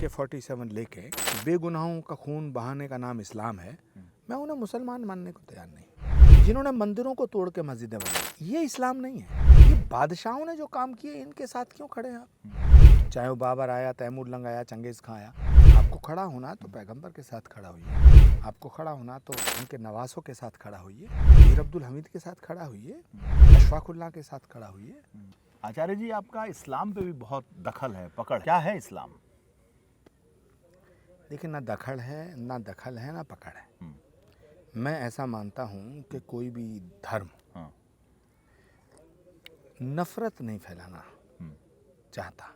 AK-47 लेके बेगुनाहों का खून बहाने का नाम इस्लाम है, मैं उन्हें मुसलमान मानने को तैयार नहीं। जिन्होंने मंदिरों को तोड़ के मस्जिदें बनाई, ये इस्लाम नहीं है। ये बादशाहों ने जो काम किए, इनके साथ क्यों खड़े हैं आप? चाहे वो बाबर आया, तैमूर लंग आया, चंगेज़ खां आया, आपको खड़ा होना तो पैगंबर के साथ खड़ा होइए, आपको खड़ा होना तो उनके नवासों के साथ खड़ा होइए, मीर अब्दुल हमीद के साथ खड़ा होइए, अशफाकुल्लाह के साथ खड़ा होइए। आचार्य जी, आपका इस्लाम पे भी बहुत दखल है, पकड़। क्या है इस्लाम? देखिए, ना दखल है ना पकड़ है। मैं ऐसा मानता हूँ कि कोई भी धर्म नफरत नहीं फैलाना चाहता।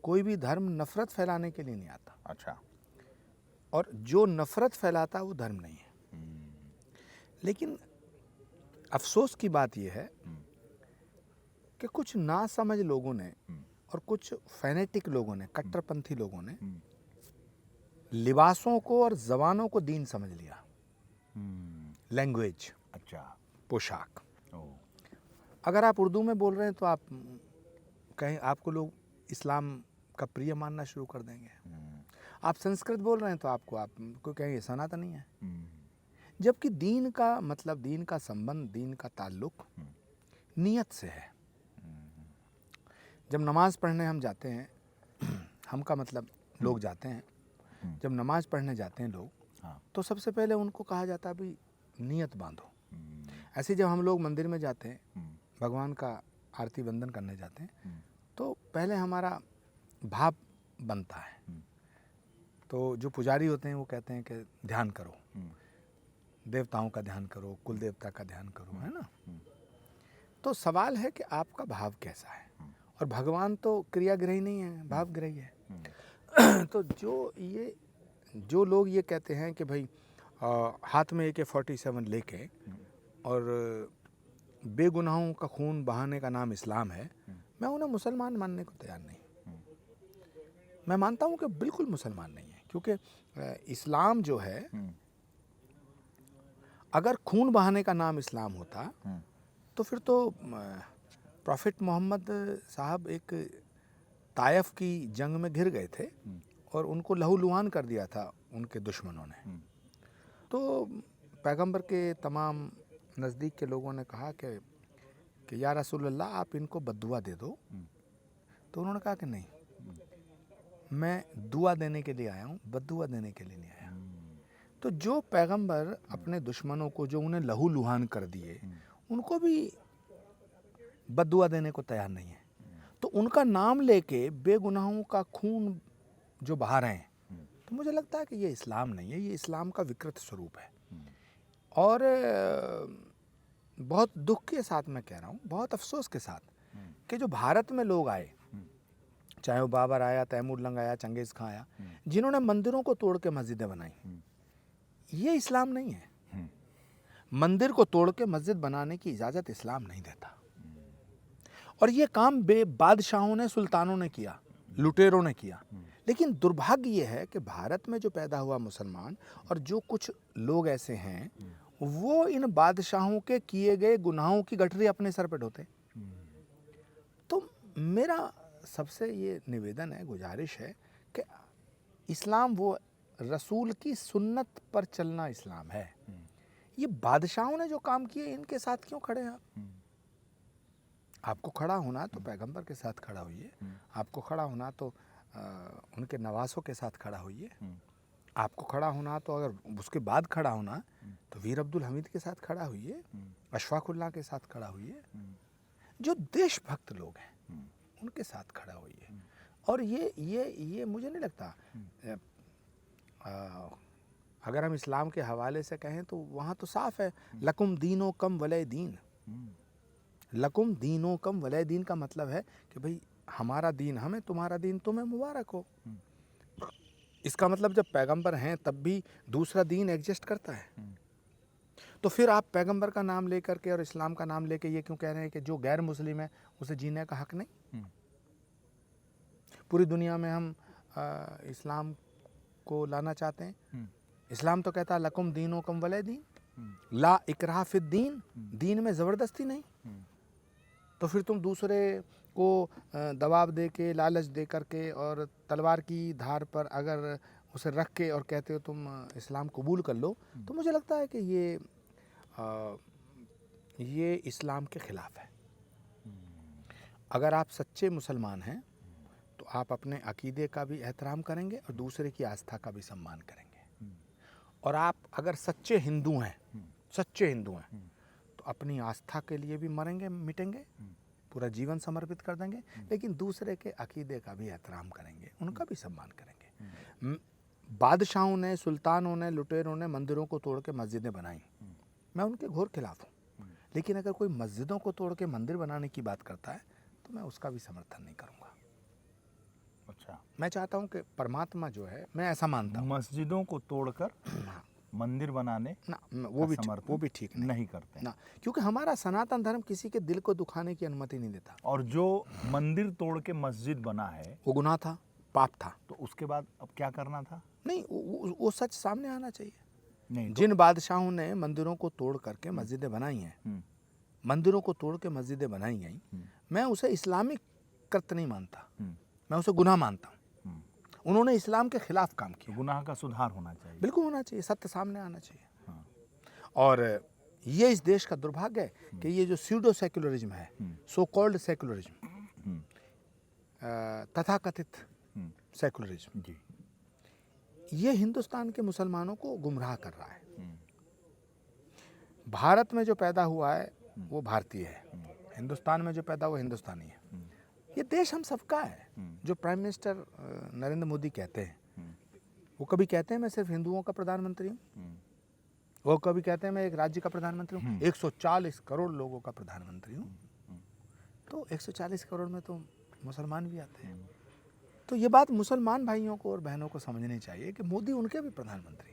कोई भी धर्म नफरत फैलाने के लिए नहीं आता। अच्छा। और जो नफरत फैलाता वो धर्म नहीं है। लेकिन अफसोस की बात यह है कि कुछ नासमझ लोगों ने और कुछ फैनेटिक लोगों ने, कट्टरपंथी लोगों ने लिबासों को और जबानों को दीन समझ लिया। लैंग्वेज, अच्छा, पोशाक। अगर आप उर्दू में बोल रहे हैं तो आप कहीं आपको लोग इस्लाम का प्रिय मानना शुरू कर देंगे। आप संस्कृत बोल रहे हैं तो आपको कहेंगे सनातनी है। जबकि दीन का मतलब, दीन का संबंध, दीन का ताल्लुक नियत से है। जब नमाज पढ़ने हम जाते हैं, हम का मतलब लोग जाते हैं, जब नमाज पढ़ने जाते हैं लोग, तो सबसे पहले उनको कहा जाता है भाई नियत बांधो। ऐसे जब हम लोग मंदिर में जाते हैं, भगवान का आरती वंदन करने जाते हैं, तो पहले हमारा भाव बनता है। तो जो पुजारी होते हैं वो कहते हैं कि ध्यान करो, देवताओं का ध्यान करो, कुल देवता का ध्यान करो, है ना। तो सवाल है कि आपका भाव कैसा है। और भगवान तो क्रियाग्रही नहीं है, भावग्रही है। तो जो लोग ये कहते हैं कि भाई हाथ में AK-47 लेके और बेगुनाहों का खून बहाने का नाम इस्लाम है, मैं उन्हें मुसलमान मानने को तैयार नहीं। मैं मानता हूँ कि बिल्कुल मुसलमान नहीं है, क्योंकि इस्लाम जो है, अगर खून बहाने का नाम इस्लाम होता तो फिर तो प्रॉफिट मोहम्मद साहब एक ताइफ की जंग में घिर गए थे और उनको लहूलुहान कर दिया था उनके दुश्मनों ने। तो पैगंबर के तमाम नज़दीक के लोगों ने कहा कि या रसूलल्लाह, आप इनको बद्दुआ दे दो। तो उन्होंने कहा कि नहीं, मैं दुआ देने के लिए आया हूँ, बद्दुआ देने के लिए नहीं आया। तो जो पैगंबर अपने दुश्मनों को, जो उन्हें लहूलुहान कर दिए, उनको भी बद्दुआ देने को तैयार नहीं है। तो उनका नाम लेके बेगुनाहों का खून जो बहा रहे हैं, तो मुझे लगता है कि ये इस्लाम नहीं है, ये इस्लाम का विकृत स्वरूप है। और बहुत दुख के साथ मैं कह रहा हूँ, बहुत अफसोस के साथ, कि जो भारत में लोग आए, चाहे वो बाबर आया, तैमूर लंग आया, चंगेज़ खां आया, जिन्होंने मंदिरों को तोड़ के मस्जिदें बनाई, ये इस्लाम नहीं है। मंदिर को तोड़ के मस्जिद बनाने की इजाज़त इस्लाम नहीं देता। और ये काम बादशाहों ने, सुल्तानों ने किया, लुटेरों ने किया। लेकिन दुर्भाग्य ये है कि भारत में जो पैदा हुआ मुसलमान और जो कुछ लोग ऐसे हैं, वो इन बादशाहों के किए गए गुनाहों की गठरी अपने सर पे ढोते। तो मेरा सबसे ये निवेदन है, गुजारिश है कि इस्लाम वो रसूल की सुन्नत पर चलना इस्लाम है। ये बादशाहों ने जो काम किए, इनके साथ क्यों खड़े हैं आप? आपको खड़ा होना तो पैगंबर के साथ खड़ा होइए, आपको खड़ा होना तो उनके नवासों के साथ खड़ा होइए, आपको खड़ा होना तो, अगर उसके बाद खड़ा होना तो वीर अब्दुल हमीद के साथ खड़ा होइए, अशफाकुल्लाह के साथ खड़ा होइए। जो देशभक्त लोग हैं उनके साथ खड़ा होइए। और ये मुझे नहीं लगता, अगर हम इस्लाम के हवाले से कहें तो वहाँ तो साफ है, लकुम दीनो कम वले दीन। लकुम दीनो कम वले दीन का मतलब है कि भाई हमारा दीन हमें, तुम्हारा दीन तुम्हें, मुबारक हो। इसका मतलब जब पैगंबर हैं तब भी दूसरा दीन एग्जिस्ट करता है। तो फिर आप पैगंबर का नाम लेकर के और इस्लाम का नाम लेके ये क्यों कह रहे हैं कि जो गैर मुस्लिम है उसे जीने का हक नहीं? पूरी दुनिया में हम इस्लाम को लाना चाहते हैं। इस्लाम तो कहता है लकुम दीनो कम वले दीन, ला इकराह फिद दीन, दीन में ज़बरदस्ती नहीं। तो फिर तुम दूसरे को दबाव दे के, लालच दे करके और तलवार की धार पर अगर उसे रख के और कहते हो तुम इस्लाम कबूल कर लो, तो मुझे लगता है कि ये इस्लाम के ख़िलाफ़ है। अगर आप सच्चे मुसलमान हैं तो आप अपने अकीदे का भी एहतराम करेंगे और दूसरे की आस्था का भी सम्मान करेंगे। और आप अगर सच्चे हिंदू हैं, तो अपनी आस्था के लिए भी मरेंगे, मिटेंगे, पूरा जीवन समर्पित कर देंगे, लेकिन दूसरे के अकीदे का भी एहतराम करेंगे, उनका भी सम्मान करेंगे। बादशाहों ने, सुल्तानों ने, लुटेरों ने मंदिरों को तोड़ के मस्जिदें बनाई, मैं उनके घोर खिलाफ हूँ। लेकिन अगर कोई मस्जिदों को तोड़ के मंदिर बनाने की बात करता है तो मैं उसका भी समर्थन नहीं करूँगा। अच्छा, मैं चाहता हूँ कि परमात्मा जो है, मैं ऐसा मानता हूँ, मस्जिदों को तोड़कर मंदिर बनाने ना वो भी ठीक नहीं करते ना, क्योंकि हमारा सनातन धर्म किसी के दिल को दुखाने की अनुमति नहीं देता। और जो मंदिर तोड़ के मस्जिद बना है वो गुनाह था, पाप था। तो उसके बाद अब क्या करना था? नहीं, वो सच सामने आना चाहिए। नहीं, जिन बादशाहों ने मंदिरों को तोड़ करके मस्जिदें बनाई हैं, मंदिरों को तोड़ के मस्जिदें बनाई गई, मैं उसे इस्लामिक कृत्य नहीं मानता, मैं उसे गुनाह मानता हूँ। उन्होंने इस्लाम के खिलाफ काम किया। गुनाह का सुधार होना चाहिए। बिल्कुल होना चाहिए, सत्य सामने आना चाहिए। और ये इस देश का दुर्भाग्य है कि ये जो स्यूडो सेक्युलरिज्म है, सो कॉल्ड सेक्युलरिज्म, तथाकथित सेक्युलरिज्म, ये हिंदुस्तान के मुसलमानों को गुमराह कर रहा है। भारत में जो पैदा हुआ है वो भारतीय है, हिंदुस्तान में जो पैदा हुआ हिंदुस्तानी है। ये देश हम सबका है। जो प्राइम मिनिस्टर नरेंद्र मोदी कहते हैं, वो कभी कहते हैं मैं सिर्फ हिंदुओं का प्रधानमंत्री हूँ, वो कभी कहते हैं मैं एक राज्य का प्रधानमंत्री हूँ, 140 करोड़ लोगों का प्रधानमंत्री हूँ। तो 140 करोड़ में तो मुसलमान भी आते हैं। तो ये बात मुसलमान भाइयों को और बहनों को समझनी चाहिए कि मोदी उनके भी प्रधानमंत्री हैं।